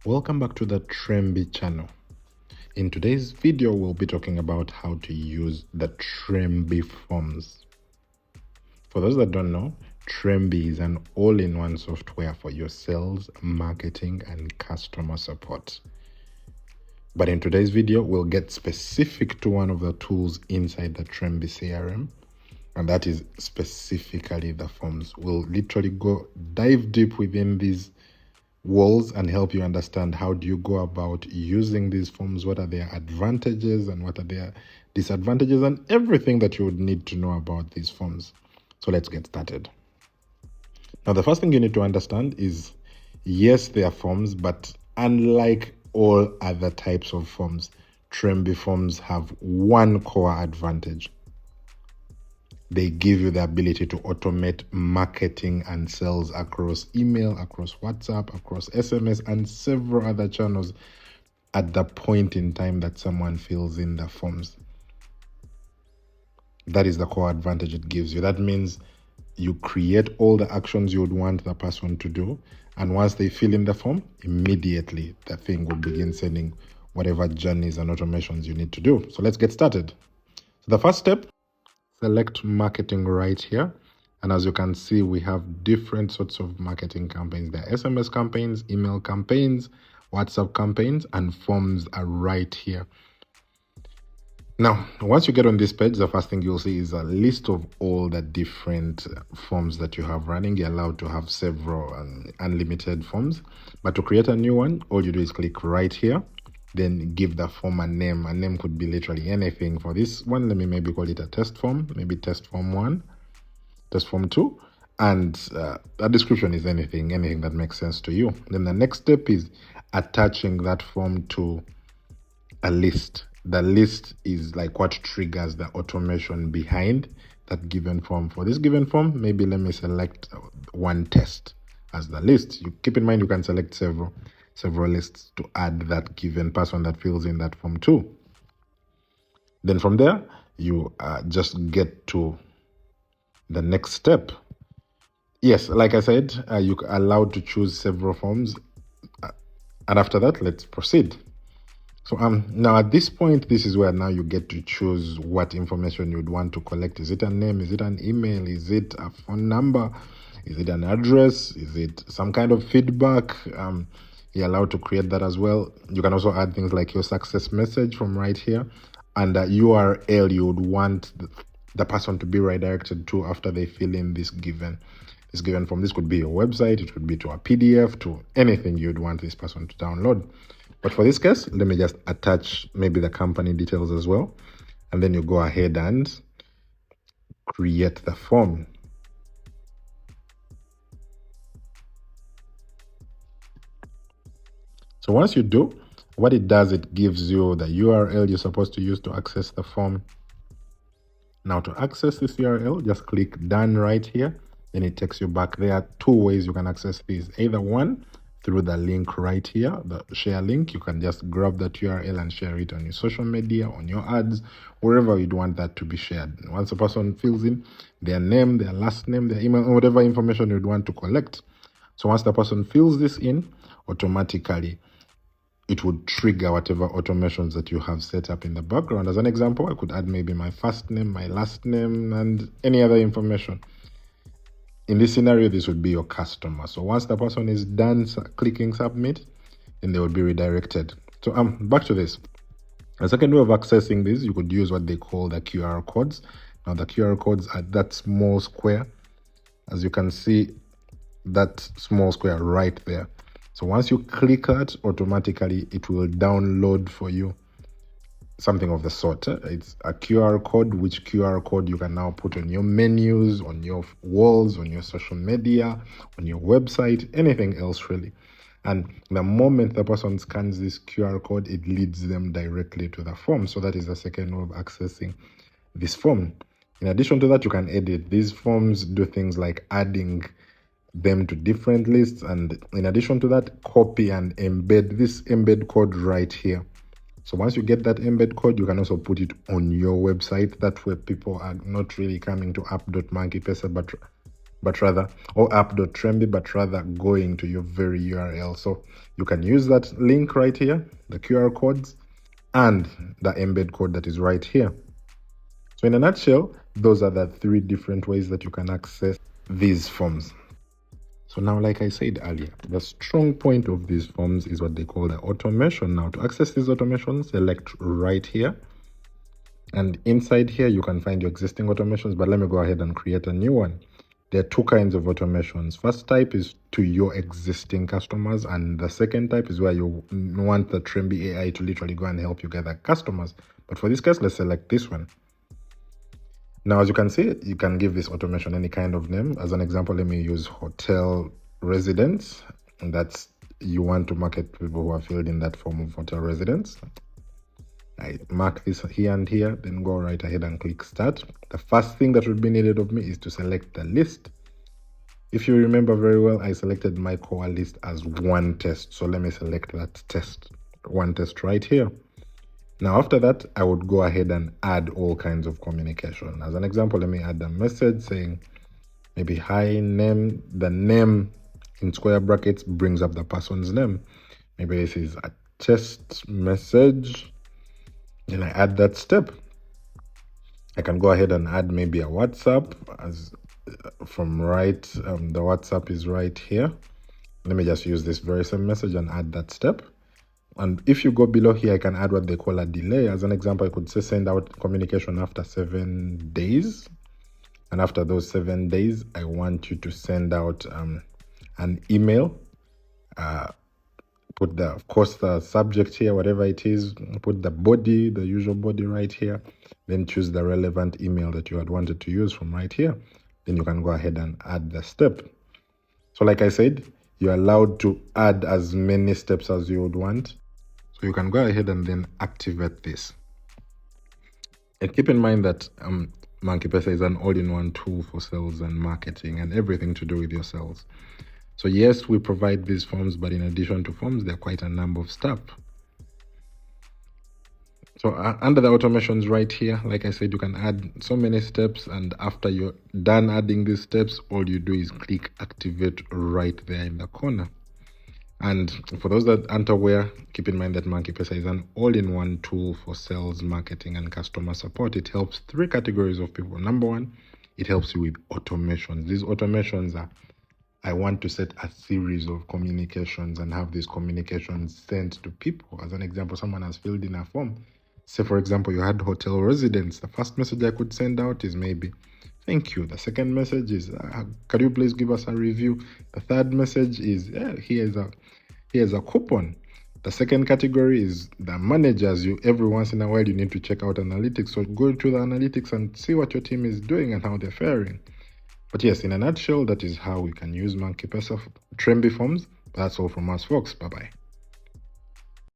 Welcome back to the Trembi channel. In today's video, we'll be talking about how to use the Trembi forms. For those that don't know, Trembi is an all-in-one software for your sales, marketing, and customer support. But in today's video, we'll get specific to one of the tools inside the Trembi CRM, and that is specifically the forms. We'll literally dive deep within these walls and help you understand how do you go about using these forms, what are their advantages and what are their disadvantages, and everything that you would need to know about these forms. So let's get started. Now, the first thing you need to understand is, yes, they are forms, but unlike all other types of forms, Trembi forms have one core advantage. They give you the ability to automate marketing and sales across email, across WhatsApp, across SMS, and several other channels at the point in time that someone fills in the forms. That is the core advantage it gives you. That means you create all the actions you would want the person to do, and once they fill in the form, immediately the thing will begin sending whatever journeys and automations you need to do. So let's get started. So the first step, select marketing right here, and as you can see, we have different sorts of marketing campaigns. There are SMS campaigns, email campaigns, WhatsApp campaigns, and forms are right here. Now, once you get on this page, the first thing you'll see is a list of all the different forms that you have running. You're allowed to have several unlimited forms, but to create a new one, all you do is click right here, then give the form a name. A name could be literally anything. For this one, let me maybe call it a test form, maybe test form 1, test form 2, and a description is anything that makes sense to you. Then the next step is attaching that form to a list. The list is like what triggers the automation behind that given form. For this given form, maybe let me select one test as the list. You keep in mind you can select several lists to add that given person that fills in that form too. Then from there, you just get to the next step. Yes, like I said, you're allowed to choose several forms. And after that, let's proceed. So now at this point, this is where now you get to choose what information you'd want to collect. Is it a name? Is it an email? Is it a phone number? Is it an address? Is it some kind of feedback? You're allowed to create that as well. You can also add things like your success message from right here and the URL you would want the person to be redirected to after they fill in this given form. This could be your website, it could be to a PDF, to anything you'd want this person to download. But for this case, let me just attach maybe the company details as well. And then you go ahead and create the form. So once you do, what it does, it gives you the URL you're supposed to use to access the form. Now to access this URL, just click done right here. Then it takes you back. There are two ways you can access these. Either one, through the link right here, the share link. You can just grab that URL and share it on your social media, on your ads, wherever you'd want that to be shared. Once a person fills in their name, their last name, their email, or whatever information you'd want to collect. So once the person fills this in, automatically it would trigger whatever automations that you have set up in the background. As an example, I could add maybe my first name, my last name, and any other information. In this scenario, this would be your customer. So once the person is done clicking submit, then they will be redirected. So back to this. A second way of accessing this, you could use what they call the QR codes. Now the QR codes are that small square. As you can see, that small square right there. So once you click that, automatically it will download for you something of the sort. It's a QR code, which QR code you can now put on your menus, on your walls, on your social media, on your website, anything else really. And the moment the person scans this QR code, it leads them directly to the form. So that is the second way of accessing this form. In addition to that, you can edit these forms, do things like adding them to different lists, and in addition to that, copy and embed this embed code right here. So once you get that embed code, you can also put it on your website. That way people are not really coming to app.MonkeyPesa, but but rather, or app.trembi, but rather going to your very URL. So you can use that link right here, the QR codes, and the embed code that is right here. So in a nutshell, those are the 3 different ways that you can access these forms. So now, like I said earlier, the strong point of these forms is what they call the automation. Now, to access these automations, select right here. And inside here, you can find your existing automations, but let me go ahead and create a new one. There are 2 kinds of automations. First type is to your existing customers, and the second type is where you want the Trembi AI to literally go and help you gather customers. But for this case, let's select this one. Now, as you can see, you can give this automation any kind of name. As an example, let me use hotel residents, and that's you want to market people who are filled in that form of hotel residents. I mark this here and here, then go right ahead and click start. The first thing that would be needed of me is to select the list. If you remember very well, I selected my core list as 1 test. So let me select that test, 1 test right here. Now, after that, I would go ahead and add all kinds of communication. As an example, let me add a message saying maybe hi name. The name in square brackets brings up the person's name. Maybe this is a test message. Then I add that step. I can go ahead and add maybe a WhatsApp as from right. The WhatsApp is right here. Let me just use this very same message and add that step. And if you go below here, I can add what they call a delay. As an example, I could say send out communication after 7 days. And after those 7 days, I want you to send out an email. Put the, of course, the subject here, whatever it is, put the body, the usual body right here, then choose the relevant email that you had wanted to use from right here. Then you can go ahead and add the step. So like I said, you're allowed to add as many steps as you would want. So you can go ahead and then activate this. And keep in mind that MonkeyPesa is an all-in-one tool for sales and marketing and everything to do with your sales. So yes, we provide these forms, but in addition to forms, there are quite a number of stuff. So under the automations right here, like I said, you can add so many steps, and after you're done adding these steps, all you do is click activate right there in the corner. And for those that aren't aware, keep in mind that MonkeyPesa is an all-in-one tool for sales, marketing, and customer support. It helps 3 categories of people. Number 1, it helps you with automations. These automations are, I want to set a series of communications and have these communications sent to people. As an example, someone has filled in a form. Say, for example, you had hotel residents. The first message I could send out is maybe, thank you. The second message is, can you please give us a review? The third message is, here's a coupon. The second category is the managers. Every once in a while, you need to check out analytics. So go to the analytics and see what your team is doing and how they're faring. But yes, in a nutshell, that is how we can use MonkeyPesa Trembi forms. That's all from us, folks. Bye-bye.